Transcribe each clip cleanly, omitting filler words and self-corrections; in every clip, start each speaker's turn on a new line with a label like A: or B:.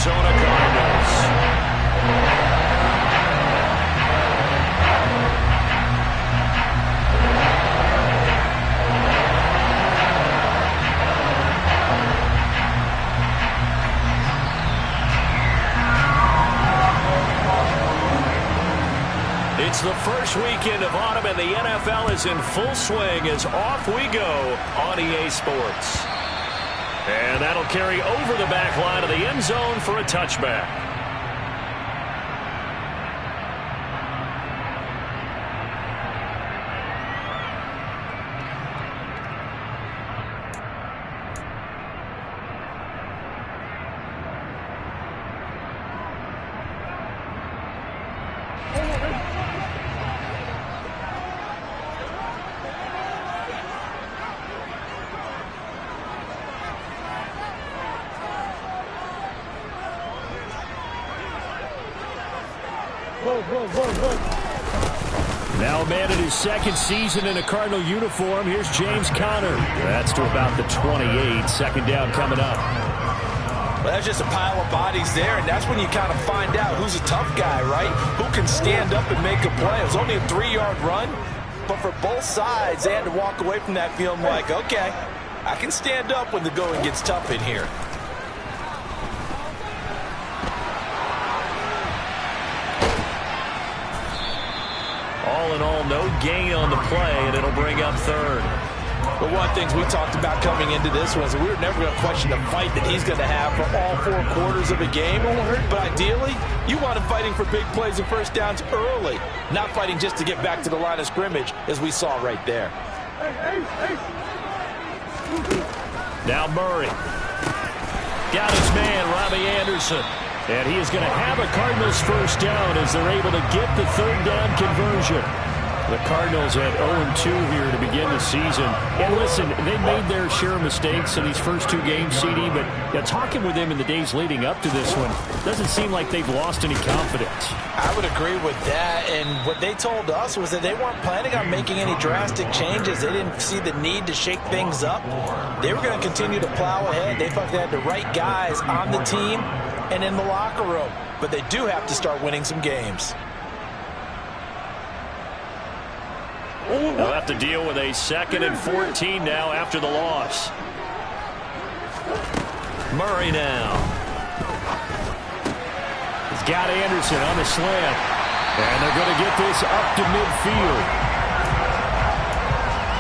A: Arizona Cardinals. It's the first weekend of autumn, and the NFL is in full swing as off we go on EA Sports. And that'll carry over the back line of the end zone for a touchback. Now a man in his second season in a Cardinal uniform. Here's James Conner. That's to about the 28. Second down coming up.
B: Well, that's just a pile of bodies there, and that's when you kind of find out who's a tough guy, right? Who can stand up and make a play. It was only a 3-yard run, but for both sides, they had to walk away from that feeling like, okay, I can stand up when the going gets tough in here.
A: All in all, no gain on the play, and it'll bring up third.
B: But one of the things we talked about coming into this was we were never going to question the fight that he's going to have for all 4 quarters of a game. But ideally, you want him fighting for big plays and first downs early, not fighting just to get back to the line of scrimmage, as we saw right there.
A: Now Murray. Got his man, Robbie Anderson. And he is going to have a Cardinals first down as they're able to get the third down conversion. The Cardinals at 0-2 here to begin the season. And listen, they made their share of mistakes in these first 2 games, CD, but talking with them in the days leading up to this one, doesn't seem like they've lost any confidence.
B: I would agree with that, and what they told us was that they weren't planning on making any drastic changes. They didn't see the need to shake things up. They were going to continue to plow ahead. They felt they had the right guys on the team and in the locker room, but they do have to start winning some games.
A: They'll have to deal with a 2nd and 14 now after the loss. Murray now. He's got Anderson on the slant. And they're going to get this up to midfield.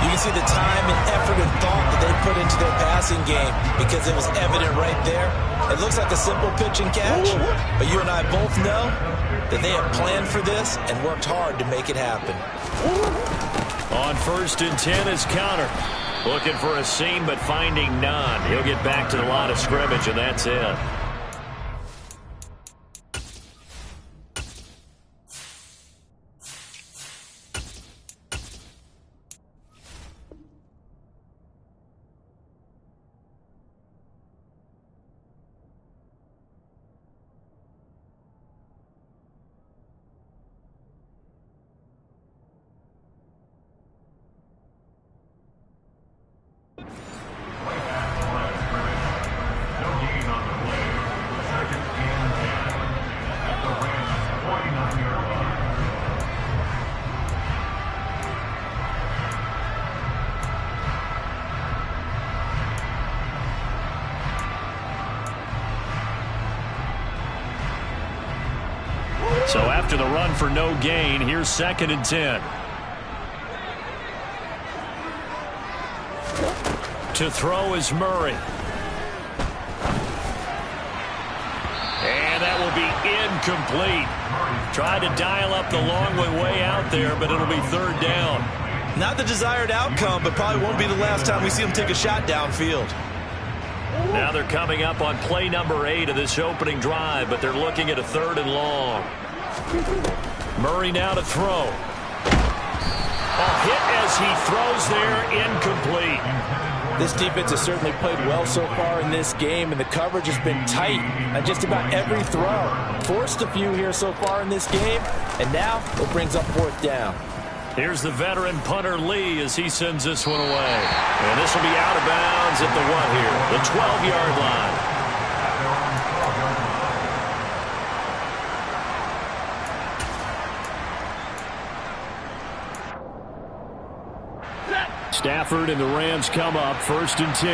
B: You can see the time and effort and thought that they put into their passing game because it was evident right there. It looks like a simple pitch and catch, but you and I both know that they have planned for this and worked hard to make it happen.
A: On 1st and 10 is Conner. Looking for a seam, but finding none. He'll get back to the line of scrimmage, and that's it. So after the run for no gain, here's 2nd and 10. To throw is Murray. And that will be incomplete. Tried to dial up the long way out there, but it'll be 3rd down.
B: Not the desired outcome, but probably won't be the last time we see him take a shot downfield.
A: Now they're coming up on play number 8 of this opening drive, but they're looking at a 3rd and long. Murray now to throw. A hit as he throws there, incomplete.
B: This defense has certainly played well so far in this game, and the coverage has been tight on just about every throw. Forced a few here so far in this game, and now it brings up 4th down.
A: Here's the veteran punter Lee as he sends this one away. And this will be out of bounds at the 12-yard line. Stafford and the Rams come up 1st and 10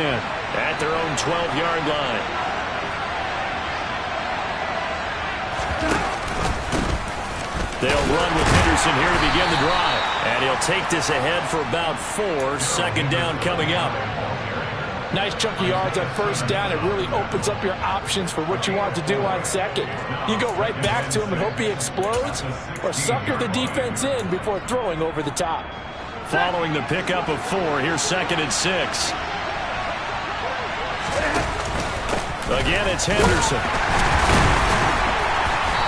A: at their own 12-yard line. They'll run with Henderson here to begin the drive. And he'll take this ahead for about 4. 2nd down coming up.
B: Nice chunky yards on 1st down. It really opens up your options for what you want to do on 2nd. You go right back to him and hope he explodes, or sucker the defense in before throwing over the top.
A: Following the pickup of 4, here's 2nd and 6. Again, it's Henderson.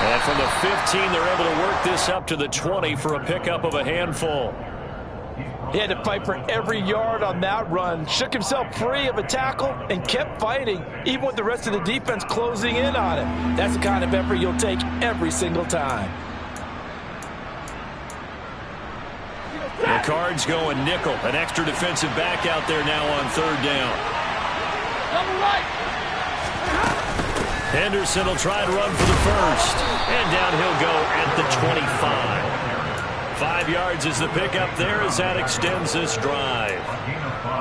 A: And from the 15, they're able to work this up to the 20 for a pickup of a handful.
B: He had to fight for every yard on that run, shook himself free of a tackle, and kept fighting, even with the rest of the defense closing in on him. That's the kind of effort you'll take every single time.
A: The Cards going nickel. An extra defensive back out there now on 3rd down.
B: Double right.
A: Henderson will try to run for the 1st. And down he'll go at the 25. 5 yards is the pickup there as that extends this drive.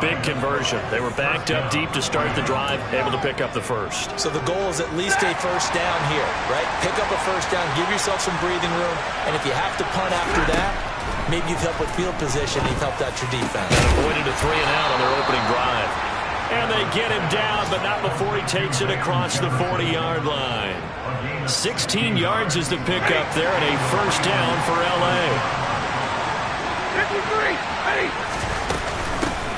A: Big conversion. They were backed up deep to start the drive, able to pick up the 1st.
B: So the goal is at least a 1st down here, right? Pick up a 1st down, give yourself some breathing room, and if you have to punt after that, maybe you've helped with field position, you've helped out your defense.
A: And avoided a 3 and out on their opening drive. And they get him down, but not before he takes it across the 40-yard line. 16 yards is the pickup there, and a 1st down for L.A.
C: 53,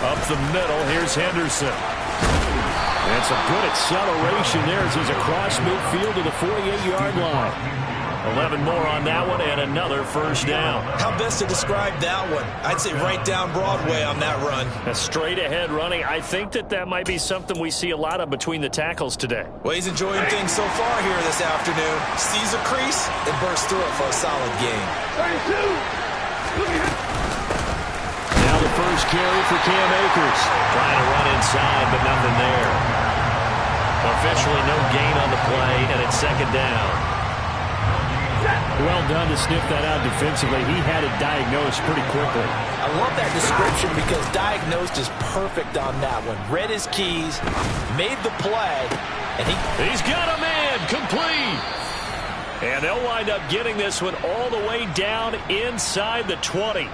A: Up the middle, here's Henderson. And some good acceleration there as he's across midfield to the 48-yard line. 11 more on that one, and another 1st down.
B: How best to describe that one? I'd say right down Broadway on that run.
A: A straight-ahead running. I think that might be something we see a lot of between the tackles today.
B: Well, he's enjoying things so far here this afternoon. Sees a crease and bursts through it for a solid game.
C: 32.
A: Now the first carry for Cam Akers. Trying to run inside, but nothing there. Officially no gain on the play, and it's 2nd down. Well done to sniff that out defensively. He had it diagnosed pretty quickly.
B: I love that description because diagnosed is perfect on that one. Read his keys, made the play, and
A: he's got a man complete. And they'll wind up getting this one all the way down inside the 20.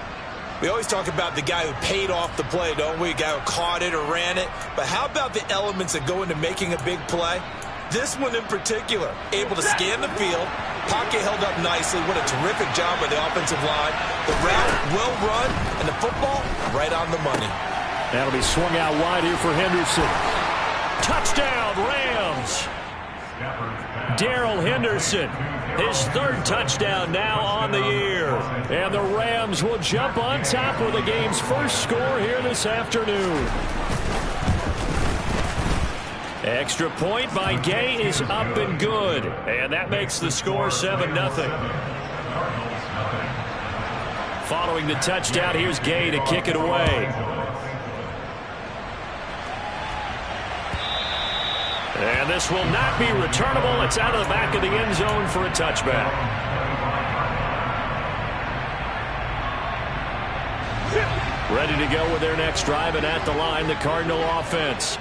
B: We always talk about the guy who paid off the play, don't we? The guy who caught it or ran it. But how about the elements that go into making a big play? This one in particular, able to scan the field, pocket held up nicely. What a terrific job by the offensive line. The route well run, and the football right on the money.
A: That'll be swung out wide here for Henderson. Touchdown, Rams. Darrell Henderson, his 3rd touchdown now on the year. And the Rams will jump on top with the game's first score here this afternoon. Extra point by Gay is up and good. And that makes the score 7-0. Following the touchdown, here's Gay to kick it away. And this will not be returnable. It's out of the back of the end zone for a touchback. Ready to go with their next drive, and at the line, the Cardinal offense.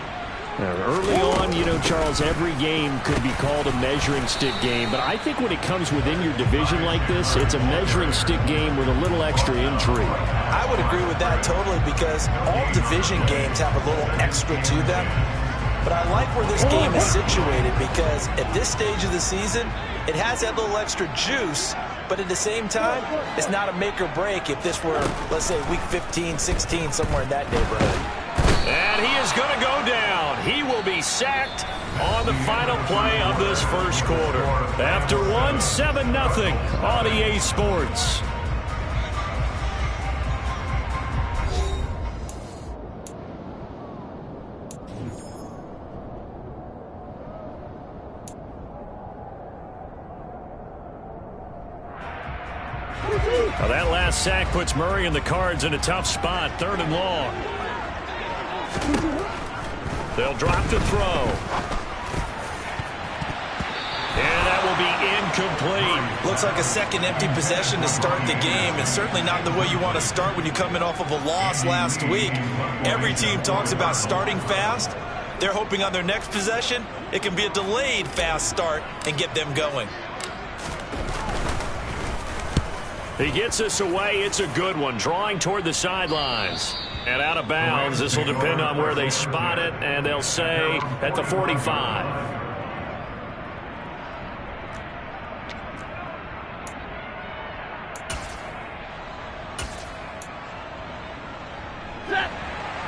A: Early on, you know, Charles, every game could be called a measuring stick game. But I think when it comes within your division like this, it's a measuring stick game with a little extra intrigue.
B: I would agree with that totally because all division games have a little extra to them. But I like where this game is situated because at this stage of the season, it has that little extra juice. But at the same time, it's not a make or break if this were, let's say, week 15, 16, somewhere in that neighborhood.
A: And he is going to go down. He will be sacked on the final play of this first quarter. After 7-0 on EA Sports. Now that last sack puts Murray and the Cards in a tough spot. 3rd and long. They'll drop to throw. And that will be incomplete.
B: Looks like a second empty possession to start the game, and certainly not the way you want to start when you come in off of a loss last week. Every team talks about starting fast. They're hoping on their next possession, it can be a delayed fast start and get them going.
A: He gets this away. It's a good one. Drawing toward the sidelines. And out of bounds. This will depend on where they spot it, and they'll say at the 45.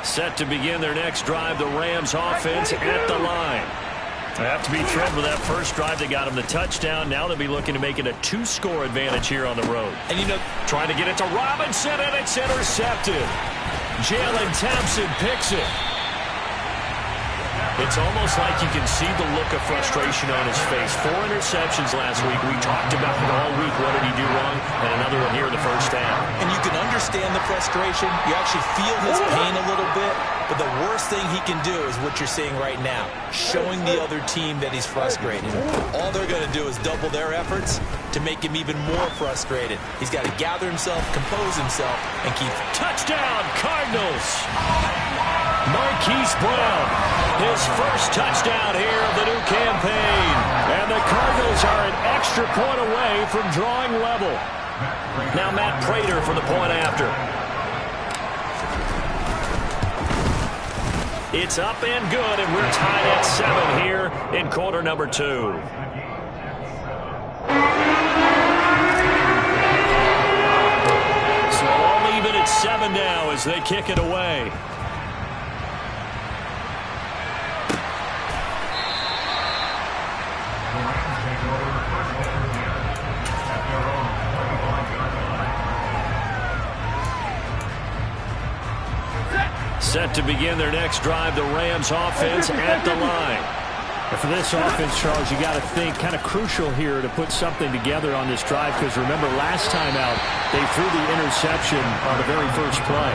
A: Set to begin their next drive, the Rams offense at the line. They have to be thrilled with that first drive. They got him the touchdown. Now they'll be looking to make it a 2-score advantage here on the road.
B: And, you know,
A: trying to get it to Robinson, and it's intercepted. Jalen Thompson picks it. It's almost like you can see the look of frustration on his face. 4 interceptions last week. We talked about it all week. What did he do wrong? And another one here in the first half.
B: And you can understand the frustration. You actually feel his pain a little bit. But the worst thing he can do is what you're seeing right now, showing the other team that he's frustrated. All they're going to do is double their efforts to make him even more frustrated. He's got to gather himself, compose himself, and keep.
A: Touchdown, Cardinals! Marquise Brown, his first touchdown here of the new campaign. And the Cardinals are an extra point away from drawing level. Now Matt Prater for the point after. It's up and good, and we're tied at 7 here in quarter number 2. So all even at 7 now as they kick it away. Set to begin their next drive, the Rams offense at the line.
D: And for this offense, Charles, you got to think kind of crucial here to put something together on this drive, because remember last time out they threw the interception on the very first play.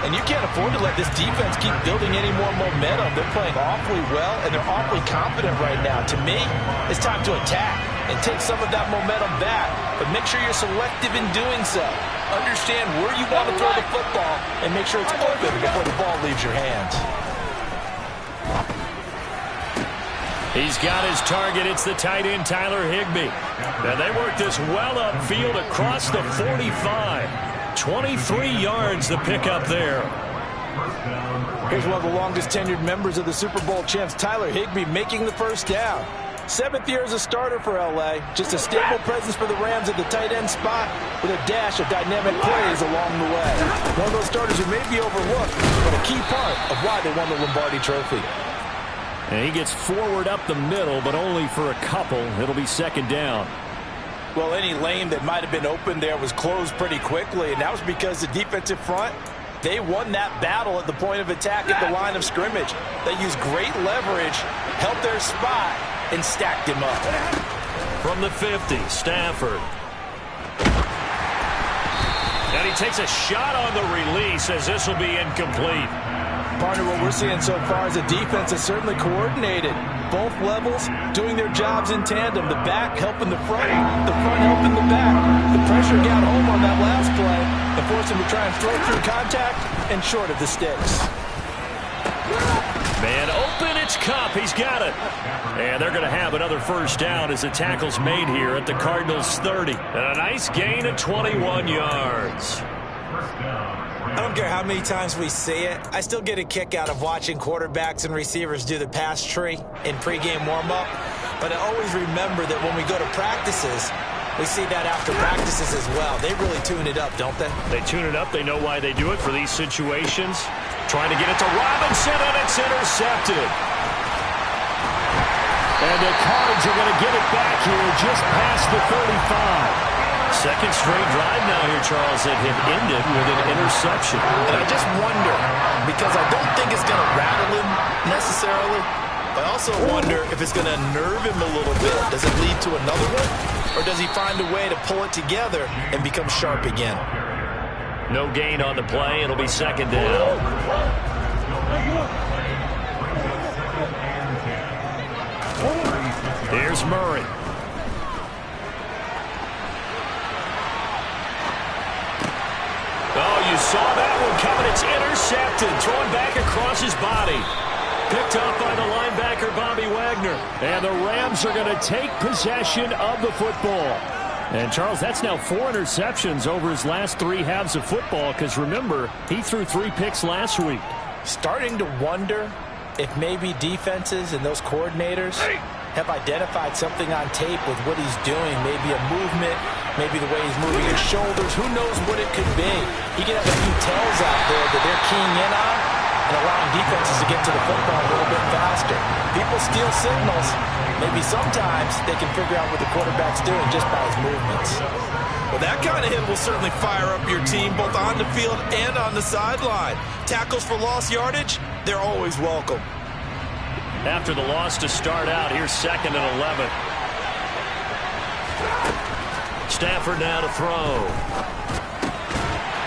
B: And you can't afford to let this defense keep building any more momentum. They're playing awfully well, and they're awfully confident right now. To me, it's time to attack and take some of that momentum back. But make sure you're selective in doing so. Understand where you want to throw the football and make sure it's open before the ball leaves your hands.
A: He's got his target. It's the tight end, Tyler Higbee. Now they work this well upfield across the 45. 23 yards the pickup there.
B: Here's one of the longest tenured members of the Super Bowl champs, Tyler Higbee, making the first down. 7th year as a starter for L.A. Just a stable presence for the Rams at the tight end spot with a dash of dynamic plays along the way. One of those starters who may be overlooked, but a key part of why they won the Lombardi Trophy.
A: And he gets forward up the middle, but only for a couple. It'll be second down.
B: Well, any lane that might have been open there was closed pretty quickly, and that was because the defensive front, they won that battle at the point of attack at the line of scrimmage. They used great leverage, helped their spot, and stacked him up.
A: From the 50, Stafford. And he takes a shot on the release as this will be incomplete.
B: Partner, what we're seeing so far is the defense is certainly coordinated. Both levels doing their jobs in tandem. The back helping the front helping the back. The pressure got home on that last play and forced him to try and throw through contact and short of the sticks.
A: Man open, it's Kupp. He's got it. And they're going to have another first down as the tackle's made here at the Cardinals' 30. And a nice gain of 21 yards.
B: I don't care how many times we see it. I still get a kick out of watching quarterbacks and receivers do the pass tree in pregame warm-up. But I always remember that when we go to practices, we see that after practices as well. They really tune it up, don't they?
A: They tune it up. They know why they do it for these situations. Trying to get it to Robinson, and it's intercepted. And the Cards are going to get it back here just past the 35. Second straight drive now here, Charles, that have ended with an interception.
B: And I just wonder, because I don't think it's going to rattle him necessarily, but I also wonder if it's going to nerve him a little bit. Does it lead to another one? Or does he find a way to pull it together and become sharp again?
A: No gain on the play. It'll be second down. Here's Murray. intercepted. Thrown back across his body. Picked up by the linebacker, Bobby Wagner. And the Rams are going to take possession of the football. And, Charles, that's now 4 interceptions over his last 3 halves of football because, remember, he threw 3 picks last week.
B: Starting to wonder if maybe defenses and those coordinators have identified something on tape with what he's doing. Maybe a movement, maybe the way he's moving his shoulders. Who knows what it could be? He could have a few tells out there that they're keying in on and allowing defenses to get to the football a little bit faster. People steal signals. Maybe sometimes they can figure out what the quarterback's doing just by his movements.
E: Well, that kind of hit will certainly fire up your team both on the field and on the sideline. Tackles for lost yardage, they're always welcome.
A: After the loss to start out, here's 2nd and 11. Stafford now to throw.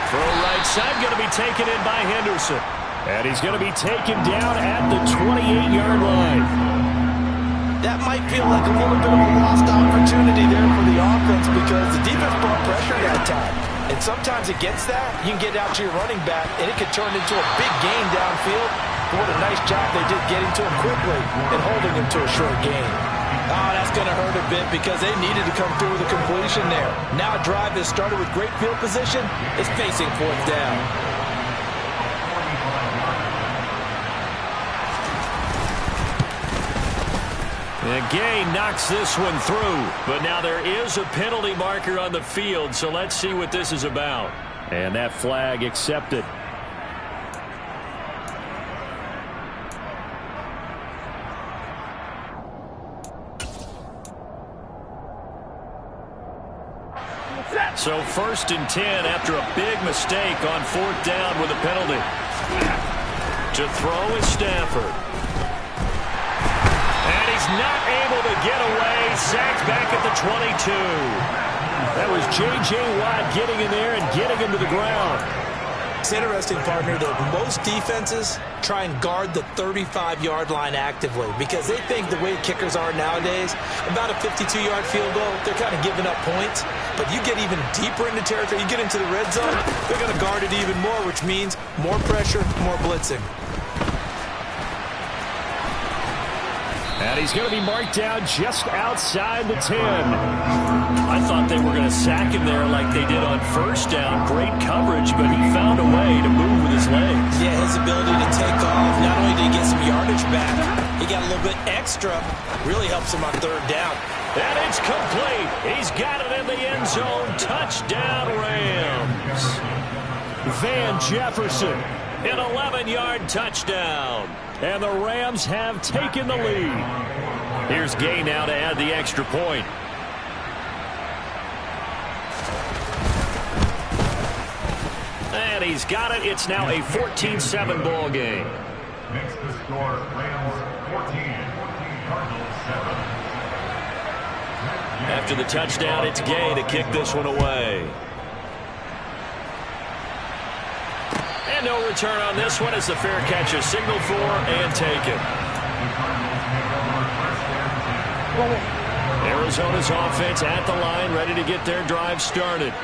A: Throw right side, going to be taken in by Henderson. And he's going to be taken down at the 28-yard line.
B: That might feel like a little bit of a lost opportunity there for the offense because the defense brought pressure that time. And sometimes against that, you can get out to your running back, and it could turn into a big gain downfield. But what a nice job they did getting to him quickly and holding him to a short gain. Oh, that's going to hurt a bit because they needed to come through with a completion there. Now a drive that started with great field position is facing 4th down.
A: And Gay knocks this one through, but now there is a penalty marker on the field, so let's see what this is about. And that flag accepted. So 1st and 10 after a big mistake on 4th down with a penalty. To throw is Stafford. And he's not able to get away. Sacked back at the 22. That was J.J. Watt getting in there and getting him to the ground.
B: It's interesting, partner, that most defenses try and guard the 35-yard line actively because they think the way kickers are nowadays, about a 52-yard field goal, they're kind of giving up points. But you get even deeper into territory, you get into the red zone, they're going to guard it even more, which means more pressure, more blitzing.
A: And he's going to be marked down just outside the 10. I thought they were going to sack him there like they did on 1st down. Great coverage, but he found a way to move with his legs.
B: Yeah, his ability to take off, not only did he get some yardage back, he got a little bit extra. Really helps him on 3rd down.
A: And it's complete. He's got it in the end zone. Touchdown, Rams. Van Jefferson, an 11-yard touchdown. And the Rams have taken the lead. Here's Gay now to add the extra point. And he's got it. It's now a 14-7 ball game.
F: Next to score, Rams 14, Cardinals 7.
A: After the touchdown, it's Gay to kick this one away. And no return on this one as the fair catch is signaled for and taken. Arizona's offense at the line, ready to get their drive started.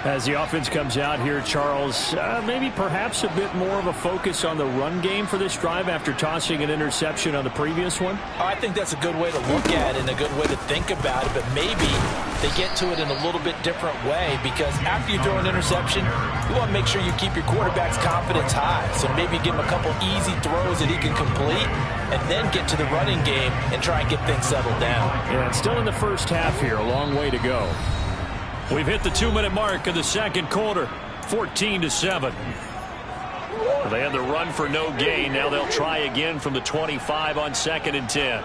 A: As the offense comes out here, Charles, maybe perhaps a bit more of a focus on the run game for this drive after tossing an interception on the previous one?
B: I think that's a good way to look at it and a good way to think about it, but maybe they get to it in a little bit different way because after you throw an interception, you want to make sure you keep your quarterback's confidence high. So maybe give him a couple easy throws that he can complete and then get to the running game and try and get things settled down.
A: Yeah, it's still in the first half here, a long way to go. We've hit the 2-minute mark of the second quarter, 14-7. They had the run for no gain. Now they'll try again from the 25 on 2nd and 10.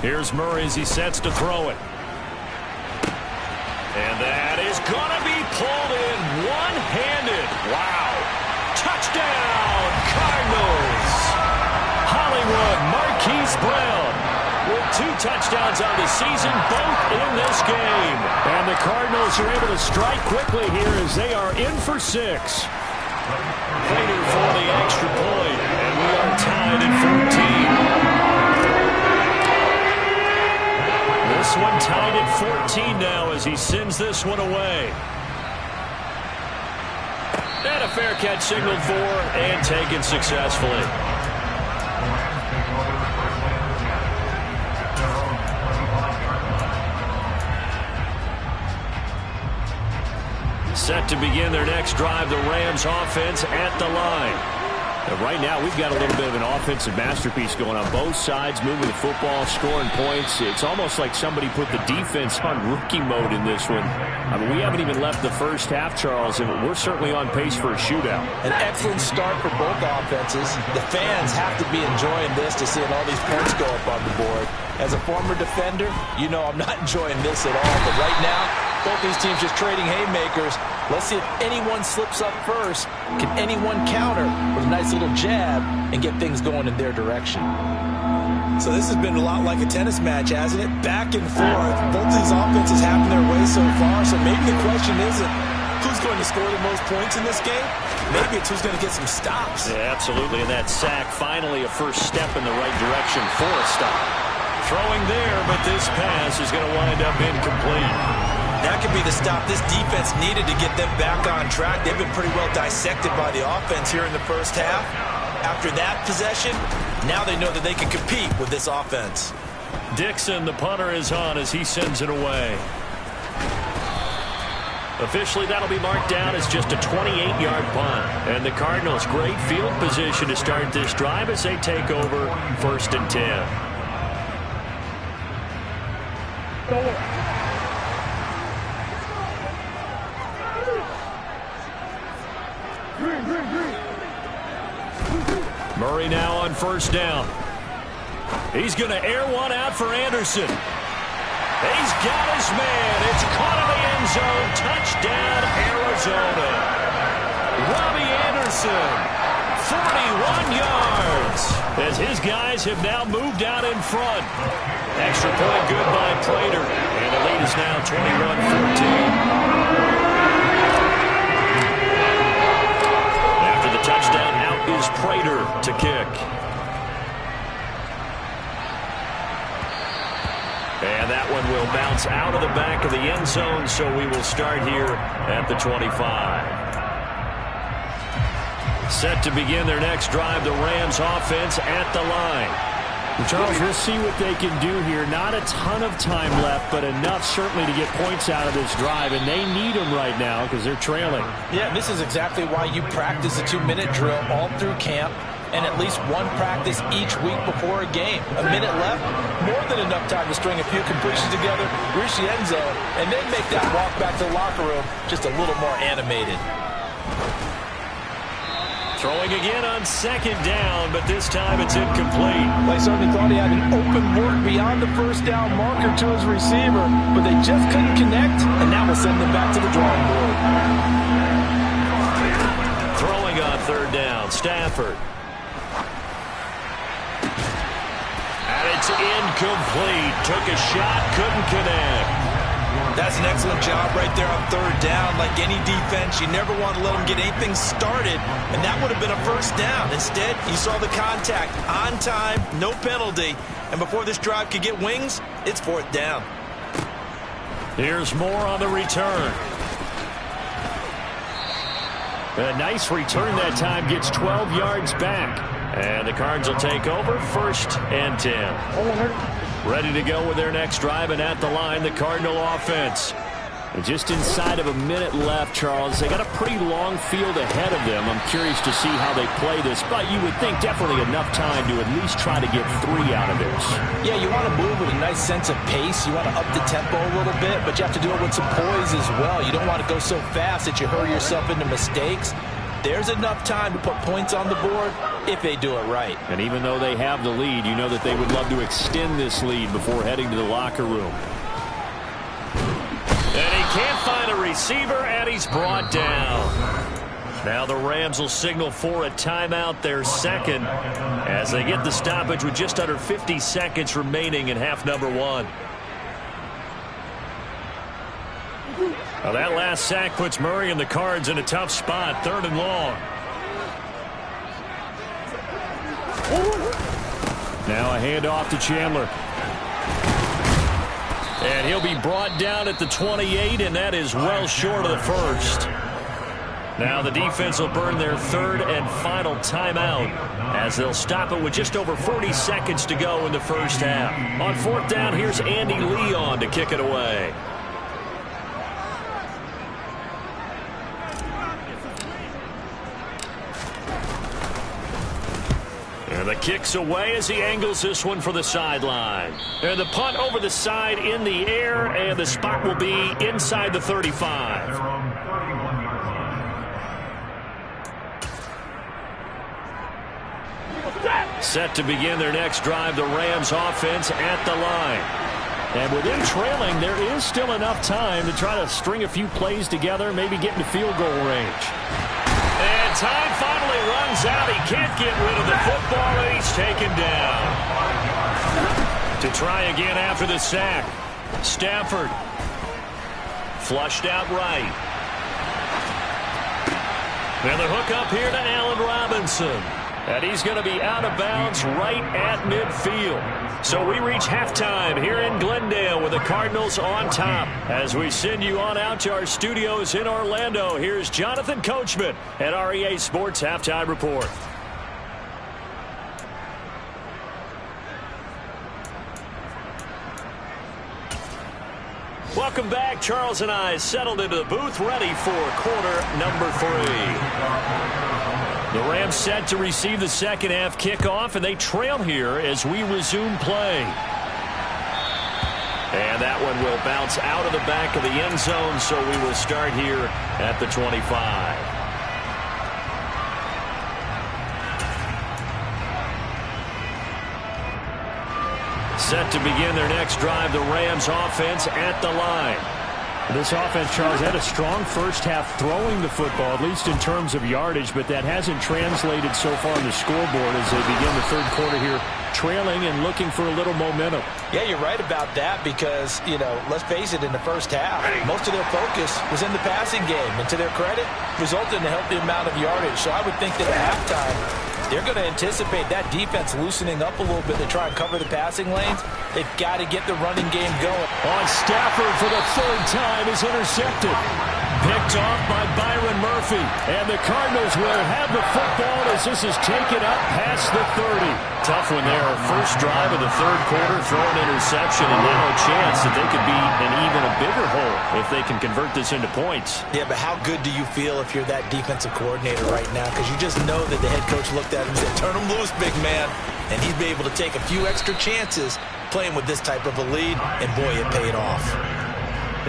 A: Here's Murray as he sets to throw it. And that is going to be pulled in one-handed. Wow. Touchdown, Cardinals. Hollywood Marquise Brown with 2 touchdowns on the season, both in this game. And the Cardinals are able to strike quickly here as they are in for 6. Later for the extra point, and we are tied at 14. This one tied at 14 now as he sends this one away. And a fair catch signaled for and taken successfully. Set to begin their next drive, the Rams offense at the line. And right now, we've got a little bit of an offensive masterpiece going on both sides, moving the football, scoring points. It's almost like somebody put the defense on rookie mode in this one. I mean, we haven't even left the first half, Charles, and we're certainly on pace for a shootout.
B: An excellent start for both offenses. The fans have to be enjoying this to seeing all these points go up on the board. As a former defender, you know I'm not enjoying this at all. But right now, both these teams just trading haymakers. Let's see if anyone slips up first. Can anyone counter with a nice little jab and get things going in their direction?
E: So this has been a lot like a tennis match, hasn't it? Back and forth. Both these offenses having their way so far. So maybe the question isn't who's going to score the most points in this game. Maybe it's who's going to get some stops.
A: Yeah, absolutely. And that sack, finally a first step in the right direction for a stop. Throwing there, but this pass is going to wind up incomplete.
E: That could be the stop this defense needed to get them back on track. They've been pretty well dissected by the offense here in the first half. After that possession, now they know that they can compete with this offense.
A: Dixon, the punter, is on as he sends it away. Officially, that'll be marked down as just a 28-yard punt. And the Cardinals, great field position to start this drive as they take over 1st and 10. Murray now on 1st down. He's going to air one out for Anderson. He's got his man. It's caught in the end zone. Touchdown, Arizona. Robbie Anderson, 41 yards. As his guys have now moved out in front. Extra point good by Prater. And the lead is now 21-14. After the touchdown, out is Prater to kick. And that one will bounce out of the back of the end zone, so we will start here at the 25. Set to begin their next drive, the Rams offense at the line.
D: Charles, we'll see what they can do here. Not a ton of time left, but enough certainly to get points out of this drive, and they need them right now because they're trailing.
B: Yeah, this is exactly why you practice a 2-minute drill all through camp and at least one practice each week before a game. A minute left, more than enough time to string a few completions together, reach the end zone, and then make that walk back to the locker room just a little more animated.
A: Throwing again on 2nd down, but this time it's incomplete.
B: They certainly thought he had an open look beyond the 1st down marker to his receiver, but they just couldn't connect, and that will send them back to the drawing board.
A: Throwing on 3rd down, Stafford. And it's incomplete. Took a shot, couldn't connect.
E: That's an excellent job right there on 3rd down. Like any defense, you never want to let them get anything started, and that would have been a 1st down. Instead, you saw the contact on time, no penalty, and before this drive could get wings, it's 4th down.
A: Here's more on the return. A nice return that time, gets 12 yards back. And the Cards will take over 1st and 10. Ready to go with their next drive, and at the line, the Cardinal offense. And just inside of a minute left, Charles. They got a pretty long field ahead of them. I'm curious to see how they play this, but you would think definitely enough time to at least try to get 3 out of this.
B: Yeah, you want to move with a nice sense of pace. You want to up the tempo a little bit, but you have to do it with some poise as well. You don't want to go so fast that you hurry yourself into mistakes. There's enough time to put points on the board if they do it right.
A: And even though they have the lead, you know that they would love to extend this lead before heading to the locker room. And he can't find a receiver, and he's brought down. Now the Rams will signal for a timeout, their 2nd, as they get the stoppage with just under 50 seconds remaining in half number 1. Now that last sack puts Murray and the Cards in a tough spot, 3rd and long. Now a handoff to Chandler. And he'll be brought down at the 28, and that is well short of the 1st. Now the defense will burn their third and final timeout as they'll stop it with just over 40 seconds to go in the first half. On fourth down, here's Andy Leon to kick it away. And the kick's away as he angles this one for the sideline. And the punt over the side in the air, and the spot will be inside the 35. Set to begin their next drive, the Rams offense at the line. And with them trailing, there is still enough time to try to string a few plays together, maybe get into field goal range. And time finally runs out. He can't get rid of the football, and he's taken down. To try again after the sack. Stafford. Flushed out right. And the hook up here to Allen Robinson. And he's going to be out of bounds right at midfield. So we reach halftime here in Glendale with the Cardinals on top. As we send you on out to our studios in Orlando, here's Jonathan Coachman at REA Sports Halftime Report. Welcome back. Charles and I settled into the booth, ready for quarter number 3. The Rams set to receive the second half kickoff, and they trail here as we resume play. And that one will bounce out of the back of the end zone, so we will start here at the 25. Set to begin their next drive, the Rams offense at the line. This offense, Charles, had a strong first half throwing the football, at least in terms of yardage, but that hasn't translated so far on the scoreboard as they begin the third quarter here, trailing and looking for a little momentum.
B: Yeah, you're right about that because, you know, let's face it, in the first half, most of their focus was in the passing game, and to their credit, resulted in a healthy amount of yardage. So I would think that at halftime, they're going to anticipate that defense loosening up a little bit to try and cover the passing lanes. They've got to get the running game going.
A: On Stafford for the third time is intercepted. Picked off by Byron Murphy. And the Cardinals will have the football as this is taken up past the 30. Tough one there. First drive of the third quarter, throw an interception, and now a chance that they could be in even a bigger hole if they can convert this into points.
B: Yeah, but how good do you feel if you're that defensive coordinator right now? Because you just know that the head coach looked at him and said, turn him loose, big man. And he'd be able to take a few extra chances playing with this type of a lead, and boy, it paid off.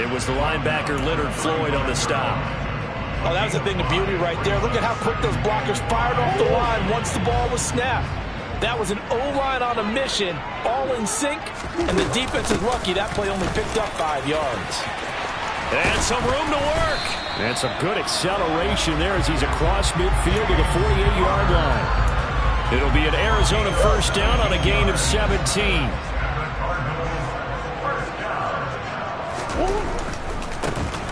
A: It was the linebacker Leonard Floyd on the stop.
B: Oh, that was a thing of beauty right there. Look at how quick those blockers fired off the line once the ball was snapped. That was an O-line on a mission, all in sync, and the defense is lucky that play only picked up 5 yards.
A: And some room to work. And some good acceleration there as he's across midfield to the 48-yard line. It'll be an Arizona first down on a gain of 17.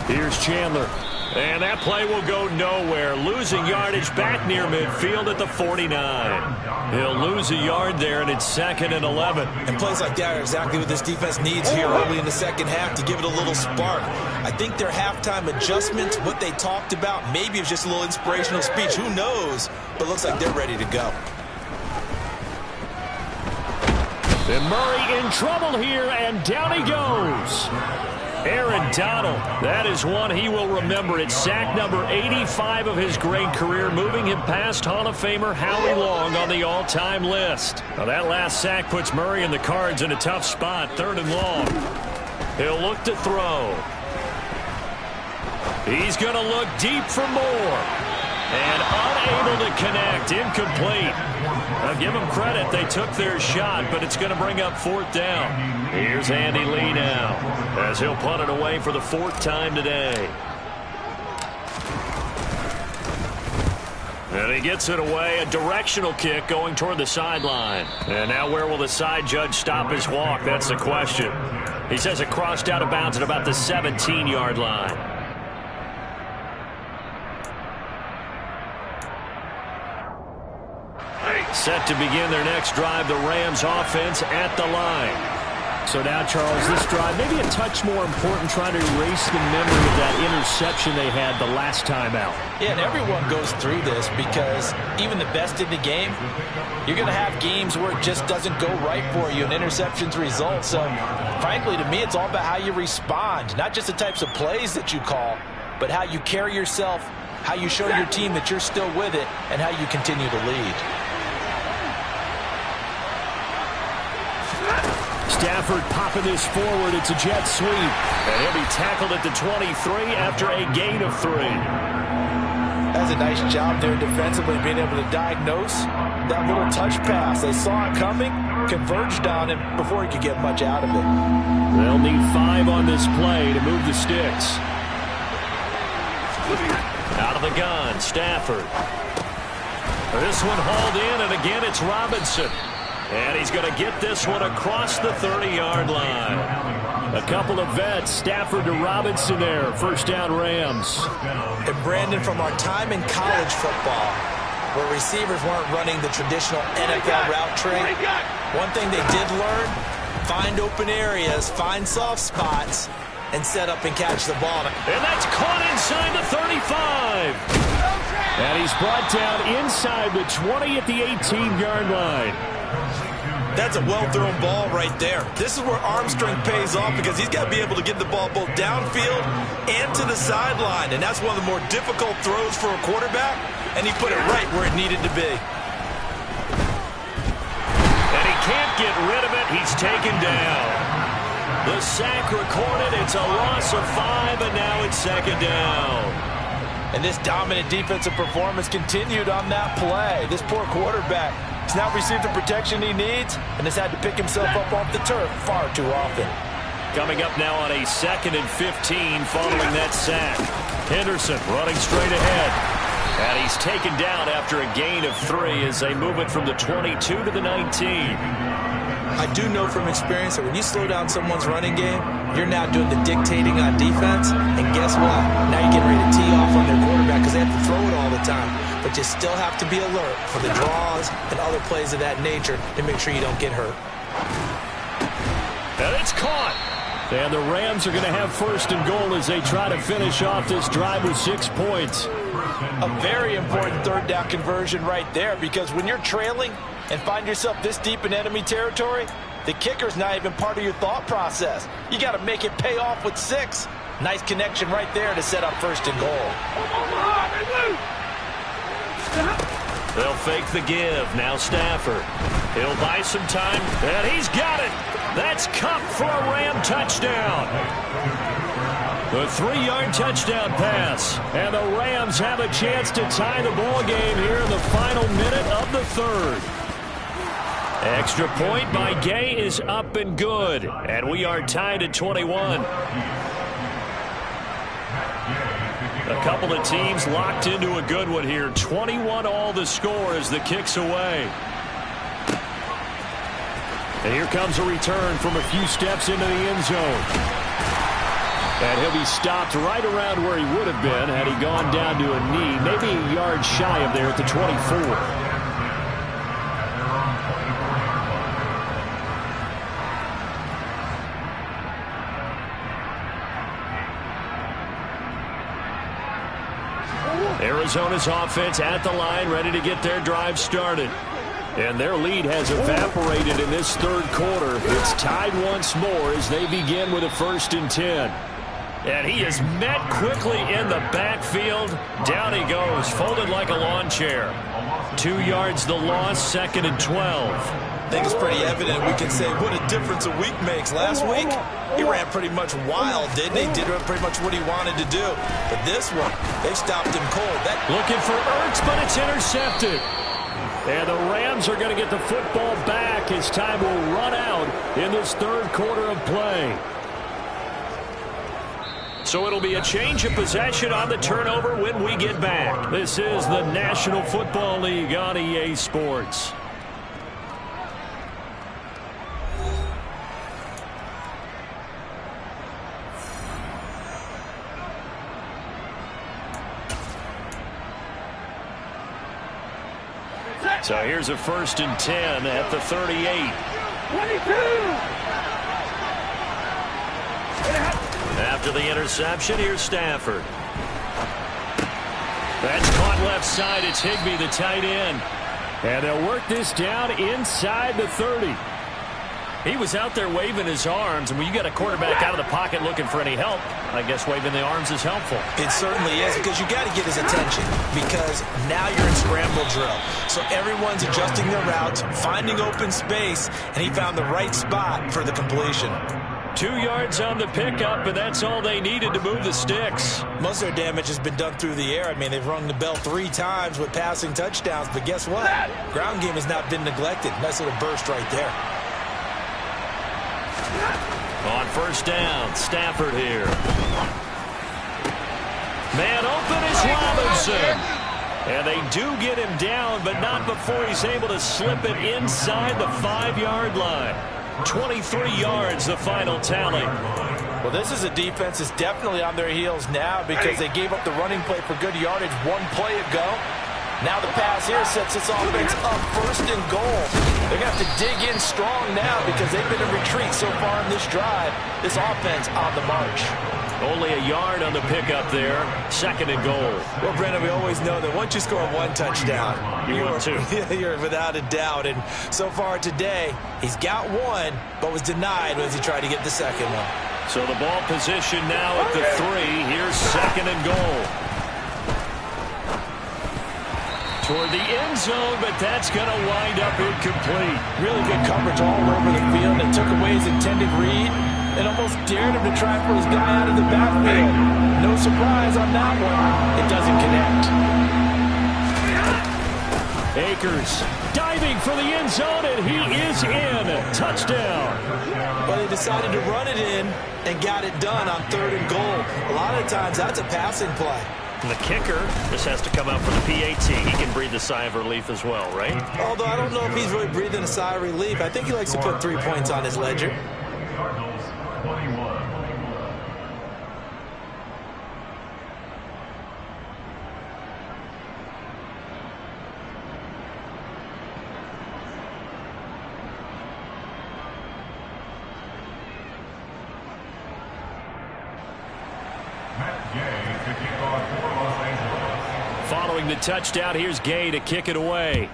A: Here's Chandler. And that play will go nowhere. Losing yardage back near midfield at the 49. He'll lose a yard there, and it's 2nd and 11.
E: And plays like that are exactly what this defense needs here early in the second half to give it a little spark. I think their halftime adjustments, what they talked about, maybe it was just a little inspirational speech. Who knows? But looks like they're ready to go.
A: And Murray in trouble here, and down he goes. Aaron Donald, that is one he will remember. It's sack number 85 of his great career, moving him past Hall of Famer Howie Long on the all-time list. Now that last sack puts Murray and the Cards in a tough spot, 3rd and long. He'll look to throw. He's going to look deep for more. And unable to connect, incomplete. I'll give them credit, they took their shot, but it's going to bring up 4th down. Here's Andy Lee now, as he'll punt it away for the 4th time today. And he gets it away, a directional kick going toward the sideline. And now where will the side judge stop his walk? That's the question. He says it crossed out of bounds at about the 17-yard line. Set to begin their next drive, the Rams offense at the line.
D: So now, Charles, this drive maybe a touch more important, trying to erase the memory of that interception they had the last time out.
B: Yeah, and everyone goes through this because even the best in the game, you're going to have games where it just doesn't go right for you and interceptions result. So, frankly, to me, it's all about how you respond, not just the types of plays that you call, but how you carry yourself, how you show your team that you're still with it, and how you continue to lead.
A: Stafford popping this forward. It's a jet sweep. And he'll be tackled at the 23 after a gain of 3.
B: That's a nice job there defensively, being able to diagnose that little touch pass. They saw it coming, converged on him before he could get much out of it.
A: They'll need 5 on this play to move the sticks. Out of the gun, Stafford. This one hauled in, and again it's Robinson. And he's going to get this one across the 30-yard line. A couple of vets, Stafford to Robinson there. First down, Rams.
B: And Brandon, from our time in college football, where receivers weren't running the traditional NFL route tree, one thing they did learn, find open areas, find soft spots, and set up and catch the ball.
A: And that's caught inside the 35. And he's brought down inside the 20 at the 18-yard line.
E: That's a well-thrown ball right there. This is where arm strength pays off because he's got to be able to get the ball both downfield and to the sideline. And that's one of the more difficult throws for a quarterback. And he put it right where it needed to be.
A: And he can't get rid of it. He's taken down. The sack recorded. It's a loss of 5, and now it's second down.
B: And this dominant defensive performance continued on that play. This poor quarterback has not received the protection he needs and has had to pick himself up off the turf far too often.
A: Coming up now on a 2nd and 15 following that sack. Henderson running straight ahead. And he's taken down after a gain of 3 as they move it from the 22 to the 19.
B: I do know from experience that when you slow down someone's running game, you're now doing the dictating on defense. And guess what? Now you're getting ready to tee off on their quarterback because they have to throw it all the time. But you still have to be alert for the draws and other plays of that nature to make sure you don't get hurt.
A: And it's caught. And the Rams are going to have first and goal as they try to finish off this drive with 6 points.
B: A very important third down conversion right there, because when you're trailing and find yourself this deep in enemy territory, the kicker's not even part of your thought process. You got to make it pay off with 6. Nice connection right there to set up first and goal.
A: They'll fake the give. Now Stafford. He'll buy some time, and he's got it. That's Kupp for a Ram touchdown. The 3-yard touchdown pass. And the Rams have a chance to tie the ball game here in the final minute of the 3rd. Extra point by Gay is up and good. And we are tied at 21. A couple of teams locked into a good one here. 21 all the score as the kick's away. And here comes a return from a few steps into the end zone. And he'll be stopped right around where he would have been had he gone down to a knee, maybe a yard shy of there at the 24. Arizona's offense at the line, ready to get their drive started. And their lead has evaporated in this 3rd quarter. It's tied once more as they begin with a 1st and 10. And he is met quickly in the backfield. Down he goes, folded like a lawn chair. 2 yards the loss, 2nd and 12.
E: I think it's pretty evident we can say what a difference a week makes. Last week, he ran pretty much wild, didn't he? Did pretty much what he wanted to do. But this one, they stopped him cold.
A: Looking for Ertz, but it's intercepted. And the Rams are going to get the football back as time will run out in this 3rd quarter of play. So it'll be a change of possession on the turnover when we get back. This is the National Football League on EA Sports. So here's a 1st and 10 at the 38.
C: 22!
A: After the interception, here's Stafford. That's caught left side. It's Higbee, the tight end. And they'll work this down inside the 30. He was out there waving his arms, and when you got a quarterback out of the pocket looking for any help, I guess waving the arms is helpful.
B: It certainly is, because you got to get his attention, because now you're in scramble drill. So everyone's adjusting their routes, finding open space, and he found the right spot for the completion.
A: 2 yards on the pickup, and that's all they needed to move the sticks.
B: Most of their damage has been done through the air. I mean, they've rung the bell 3 times with passing touchdowns, but guess what? Ground game has not been neglected. Nice little burst right there.
A: On first down, Stafford here. Man open is Robinson. And they do get him down, but not before he's able to slip it inside the 5-yard line. 23 yards, the final tally.
B: Well, this is a defense that's definitely on their heels now because they gave up the running play for good yardage 1 play ago. Now the pass here sets this offense up 1st and goal. They're going to have to dig in strong now because they've been in retreat so far in this drive. This offense on the march.
A: Only a yard on the pickup there. 2nd and goal.
B: Well, Brendan, we always know that once you score 1 touchdown, you're without a doubt. And so far today, he's got 1, but was denied as he tried to get the 2nd one.
A: So the ball position now at the 3. Here's 2nd and goal. Toward the end zone, but that's going to wind up incomplete.
B: Really good coverage all over the field. It took away his intended read and almost dared him to try for his guy out of the backfield. No surprise on that one. It doesn't connect.
A: Akers diving for the end zone, and he is in. Touchdown.
B: Well, they decided to run it in and got it done on 3rd and goal. A lot of times, that's a passing play.
A: And the kicker just has to come out for the PAT. He can breathe a sigh of relief as well, right?
B: Although I don't know if he's really breathing a sigh of relief. I think he likes to put 3 points on his ledger.
F: Cardinals 21.
A: Following the touchdown, here's Gay to kick it away.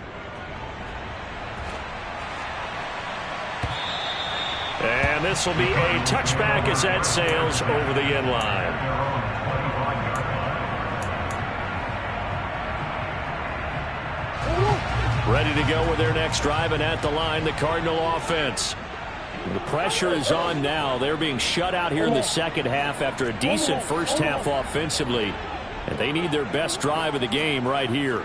A: And this will be a touchback as that sails over the end line. Ready to go with their next drive, and at the line, the Cardinal offense. The pressure is on now. They're being shut out here in the second half after a decent first half offensively. And they need their best drive of the game right here.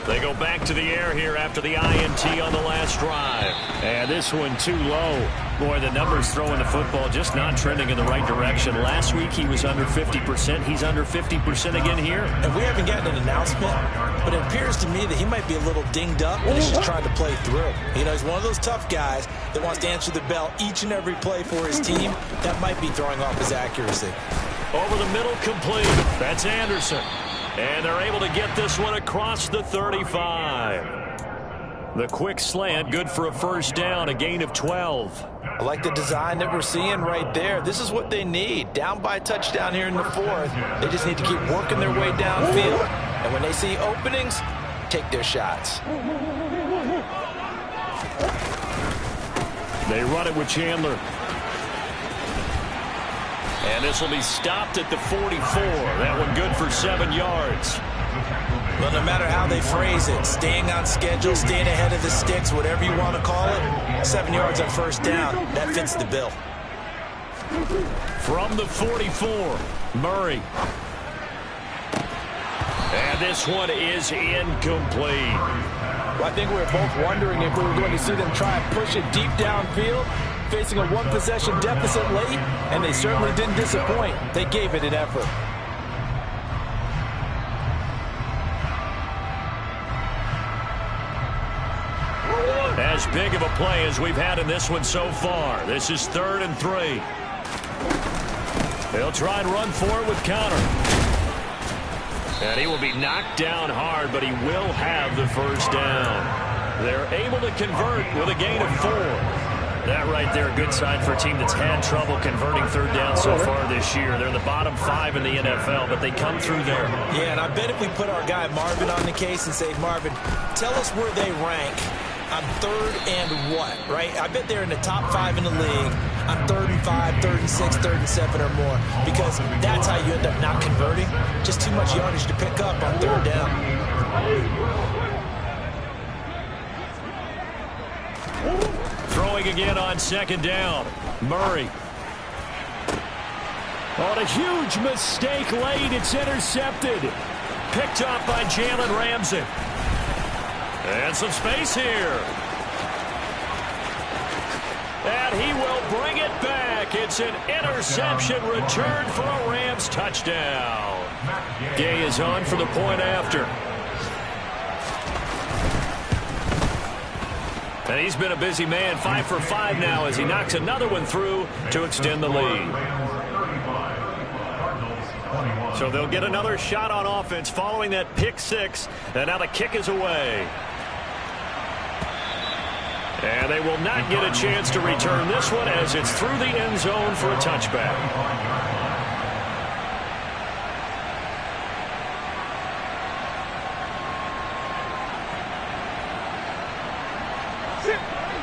A: They go back to the air here after the INT on the last drive. And this one too low. Boy, the numbers throwing the football just not trending in the right direction. Last week he was under 50%. He's under 50% again here.
B: And we haven't gotten an announcement, but it appears to me that he might be a little dinged up and he's just trying to play through. You know, he's one of those tough guys that wants to answer the bell each and every play for his team. That might be throwing off his accuracy.
A: Over the middle, complete. That's Anderson. And they're able to get this one across the 35. The quick slant, good for a first down, a gain of 12.
B: I like the design that we're seeing right there. This is what they need. Down by a touchdown here in the 4th. They just need to keep working their way downfield. And when they see openings, take their shots.
A: They run it with Chandler. And this will be stopped at the 44. That one good for 7 yards.
B: Well, no matter how they phrase it, staying on schedule, staying ahead of the sticks, whatever you want to call it, 7 yards on first down, that fits the bill.
A: From the 44, Murray. And this one is incomplete.
B: Well, I think we were both wondering if we were going to see them try and push it deep downfield, facing a 1-possession deficit late, and they certainly didn't disappoint. They gave it an effort.
A: As big of a play as we've had in this one so far. This is 3rd and 3. They'll try and run for it with Connor. And he will be knocked down hard, but he will have the first down. They're able to convert with a gain of 4. That right there, a good sign for a team that's had trouble converting third down so far this year. They're in the bottom 5 in the NFL, but they come through there.
B: Yeah, and I bet if we put our guy Marvin on the case and say, Marvin, tell us where they rank on third and what, right? I bet they're in the top 5 in the league on 3rd and 5, 3rd and 6, 3rd and 7 or more, because that's how you end up not converting. Just too much yardage to pick up on third down.
A: Throwing again on second down. Murray. On a huge mistake late. It's intercepted. Picked up by Jalen Ramsey. And some space here. And he will bring it back. It's an interception return for a Rams touchdown. Gay is on for the point after. And he's been a busy man, 5 for 5 now as he knocks another one through to extend the lead. So they'll get another shot on offense following that pick 6. And now the kick is away. And they will not get a chance to return this one as it's through the end zone for a touchback.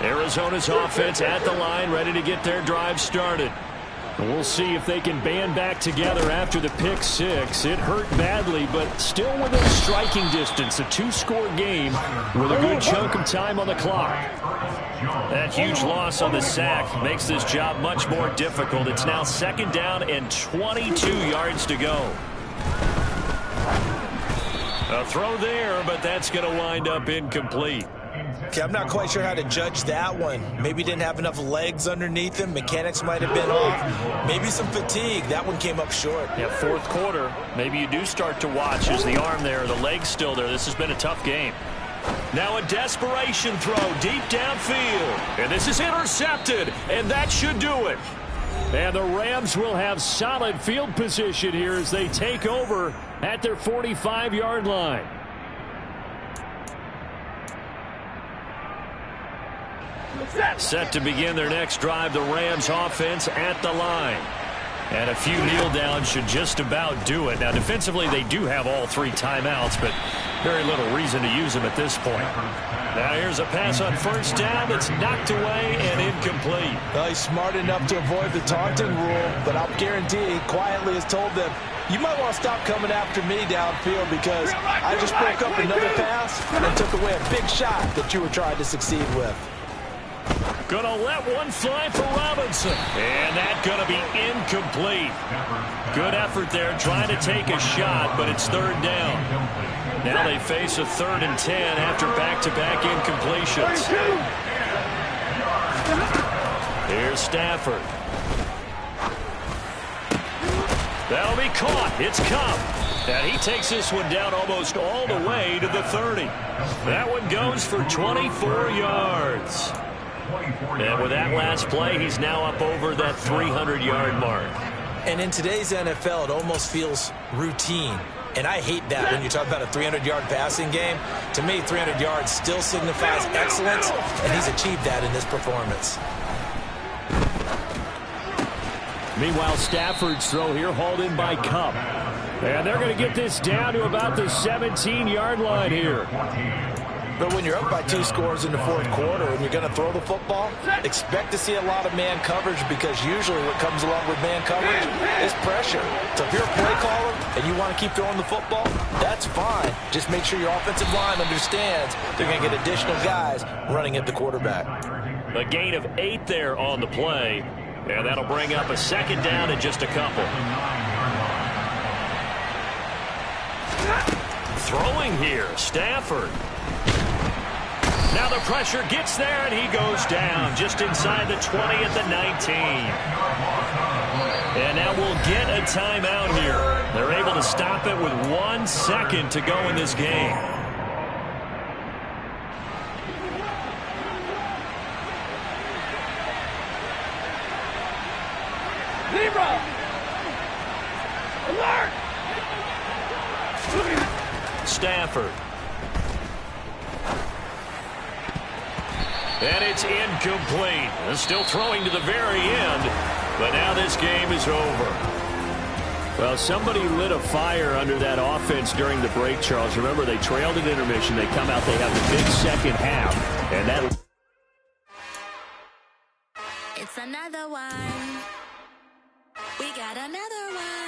A: Arizona's offense at the line, ready to get their drive started. And we'll see if they can band back together after the pick 6. It hurt badly, but still within striking distance. A 2-score game with a good chunk of time on the clock. That huge loss on the sack makes this job much more difficult. It's now 2nd down and 22 yards to go. A throw there, but that's going to wind up incomplete.
B: Okay, I'm not quite sure how to judge that one. Maybe didn't have enough legs underneath him. Mechanics might have been off. Maybe some fatigue. That one came up short.
A: Yeah, 4th quarter. Maybe you do start to watch as the arm there, the leg's still there. This has been a tough game. Now a desperation throw deep downfield. And this is intercepted, and that should do it. And the Rams will have solid field position here as they take over at their 45-yard line. Set to begin their next drive, the Rams offense at the line. And a few kneel downs should just about do it. Now, defensively, they do have all 3 timeouts, but very little reason to use them at this point. Now, here's a pass on 1st down that's knocked away and incomplete.
B: Well, he's smart enough to avoid the taunting rule, but I'll guarantee he quietly has told them, you might want to stop coming after me downfield because I just broke up another pass and took away a big shot that you were trying to succeed with.
A: Gonna let one fly for Robinson. And that gonna be incomplete. Good effort there trying to take a shot, but it's 3rd down. Now they face a 3rd and 10 after back-to-back incompletions. Here's Stafford. That'll be caught. It's Kupp. And he takes this one down almost all the way to the 30. That one goes for 24 yards. And with that last play, he's now up over that 300-yard mark.
B: And in today's NFL, it almost feels routine. And I hate that when you talk about a 300-yard passing game. To me, 300 yards still signifies excellence, and he's achieved that in this performance.
A: Meanwhile, Stafford's throw here hauled in by Kupp. And they're going to get this down to about the 17-yard line here.
B: But when you're up by 2 scores in the 4th quarter and you're going to throw the football, expect to see a lot of man coverage because usually what comes along with man coverage is pressure. So if you're a play caller and you want to keep throwing the football, that's fine. Just make sure your offensive line understands they're going to get additional guys running at the quarterback.
A: A gain of 8 there on the play, and that'll bring up a 2nd down and just a couple. Throwing here, Stafford. Now the pressure gets there, and he goes down just inside the 20 at the 19. And now we'll get a timeout here. They're able to stop it with 1 second to go in this game.
C: Zebra! Alert!
A: Stafford. And it's incomplete. Still throwing to the very end, but now this game is over.
D: Well, somebody lit a fire under that offense during the break, Charles. Remember, they trailed at intermission. They come out, they have the big second half, and that...
G: It's another one. We got another one.